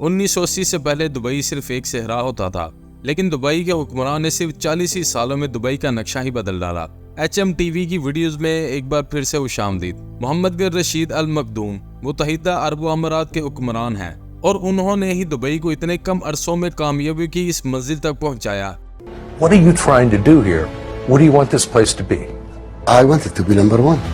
1980 से पहले दुबई सिर्फ एक शहर होता था, लेकिन दुबई के हुक्मरान ने सिर्फ 40 ही सालों में दुबई का नक्शा ही बदल डाला। HMTV की वीडियोस में एक बार फिर से खुशामदीद। मोहम्मद बिन रशीद अल मखदूम मुत्तहिदा अरब अमीरात के हुक्मरान हैं और उन्होंने ही दुबई को इतने कम अरसों में कामयाबी की इस मंजिल तक पहुंचाया। What are you trying to do here? What do you want this place to be? I want it to be number one.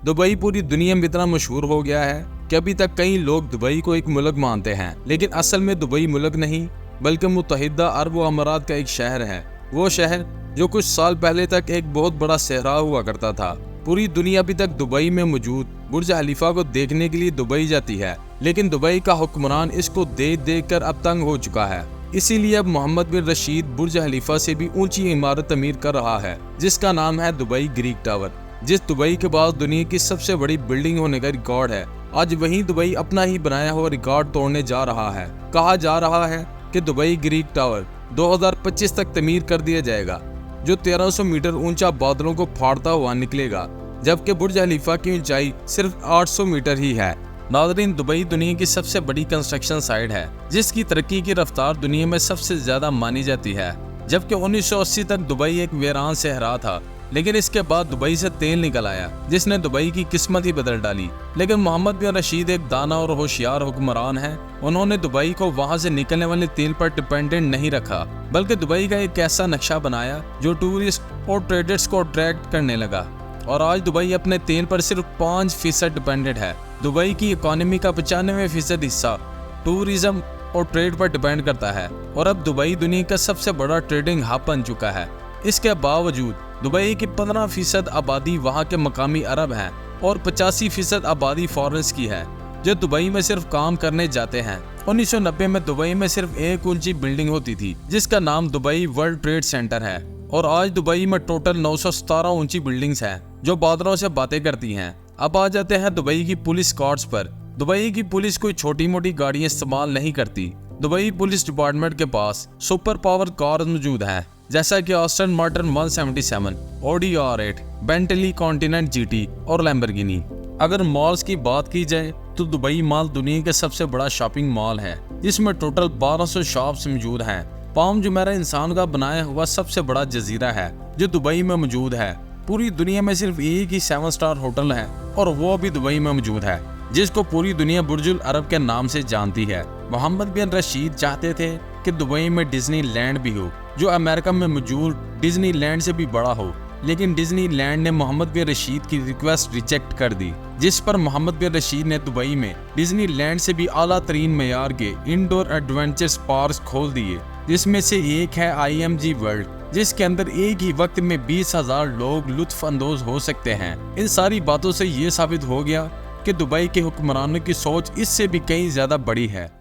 Dubai पूरी दुनिया में इतना मशहूर हो गया है कि अभी तक कई लोग दुबई को एक मुल्क मानते हैं, लेकिन असल में दुबई मुल्क नहीं बल्कि मुत्तहिदा अरब अमीरात का एक शहर है। वो शहर जो कुछ साल पहले तक एक बहुत बड़ा सहरा हुआ करता था। पूरी दुनिया अभी तक दुबई में मौजूद बुर्ज खलीफा को देखने के लिए दुबई जाती है, लेकिन दुबई का हुक्मरान इसको देख कर अब तंग हो चुका है। इसीलिए अब मोहम्मद बिन रशीद बुर्ज खलीफा से भी ऊंची इमारत तमीर कर रहा है, जिसका नाम है दुबई ग्रीक टावर, जिस दुबई के बाद दुनिया की सबसे बड़ी बिल्डिंग होने का रिकॉर्ड है। आज वही दुबई अपना ही बनाया हुआ रिकॉर्ड तोड़ने जा रहा है। कहा जा रहा है कि दुबई ग्रीक टावर 2025 तक तमीर कर दिया जाएगा, जो 1300 मीटर ऊंचा बादलों को फाड़ता हुआ निकलेगा, जबकि बुर्ज खलीफा की ऊंचाई सिर्फ 800 मीटर ही है। नाज़रीन, दुबई दुनिया की सबसे बड़ी कंस्ट्रक्शन साइट है, जिसकी तरक्की की रफ्तार दुनिया में सबसे ज्यादा मानी जाती है। जबकि 1980 तक दुबई एक वीरान शहरा था, लेकिन इसके बाद दुबई से तेल निकल आया, जिसने दुबई की किस्मत ही बदल डाली। लेकिन मोहम्मद बिन रशीद एक दाना और होशियार हुक्मरान है। उन्होंने दुबई को वहां से निकलने वाले तेल पर डिपेंडेंट नहीं रखा, बल्कि दुबई का एक ऐसा नक्शा बनाया जो टूरिस्ट और ट्रेडर्स को अट्रैक्ट करने लगा। और आज दुबई अपने तेल पर सिर्फ 5% डिपेंडेंट है। दुबई की इकोनॉमी का 95% हिस्सा टूरिज्म और ट्रेड पर डिपेंड करता है, और अब दुबई दुनिया का सबसे बड़ा ट्रेडिंग हब बन चुका है। इसके बावजूद दुबई की 15% आबादी वहाँ के मकामी अरब हैं और 85% आबादी फॉरेनर्स की है, जो दुबई में सिर्फ काम करने जाते हैं। 1990 में दुबई में सिर्फ एक ऊंची बिल्डिंग होती थी, जिसका नाम दुबई वर्ल्ड ट्रेड सेंटर है, और आज दुबई में टोटल 917 ऊंची बिल्डिंग्स हैं जो बादलों से बातें करती हैं। अब आ जाते हैं दुबई की पुलिस कार्ड्स पर। दुबई की पुलिस कोई छोटी मोटी गाड़ियां इस्तेमाल नहीं करती। दुबई पुलिस डिपार्टमेंट के पास सुपर पावर कार मौजूद है, जैसा कि Austin Martin 177, Audi R8, Bentley continent GT और लैम्बोर्गिनी। अगर मॉल्स की बात की जाए तो दुबई मॉल दुनिया का सबसे बड़ा शॉपिंग मॉल है, जिसमें टोटल 1200 शॉप्स मौजूद हैं। पाम जुमेरा इंसान का बनाया हुआ सबसे बड़ा जजीरा है जो दुबई में मौजूद है। पूरी दुनिया में सिर्फ एक ही 7 स्टार होटल है, और वो भी दुबई में मौजूद है, जिसको पूरी दुनिया बुर्जुल अरब के नाम से जानती है। मोहम्मद बिन रशीद चाहते थे कि दुबई में डिज्नी लैंड भी हो, जो अमेरिका में मौजूद डिज्नी लैंड से भी बड़ा हो, लेकिन डिज्नी लैंड ने मोहम्मद बिन रशीद की रिक्वेस्ट रिजेक्ट कर दी, जिस पर मोहम्मद बिन रशीद ने दुबई में डिज्नी लैंड से भी आला तरीन मेयार के इंडोर एडवेंचर पार्क खोल दिए, जिसमें से एक है IMG वर्ल्ड, जिसके अंदर एक ही वक्त में 20,000 लोग लुत्फ अंदोज हो सकते हैं। इन सारी बातों से ये साबित हो गया कि दुबई के हुक्मरानों की सोच इससे भी कहीं ज्यादा बड़ी है।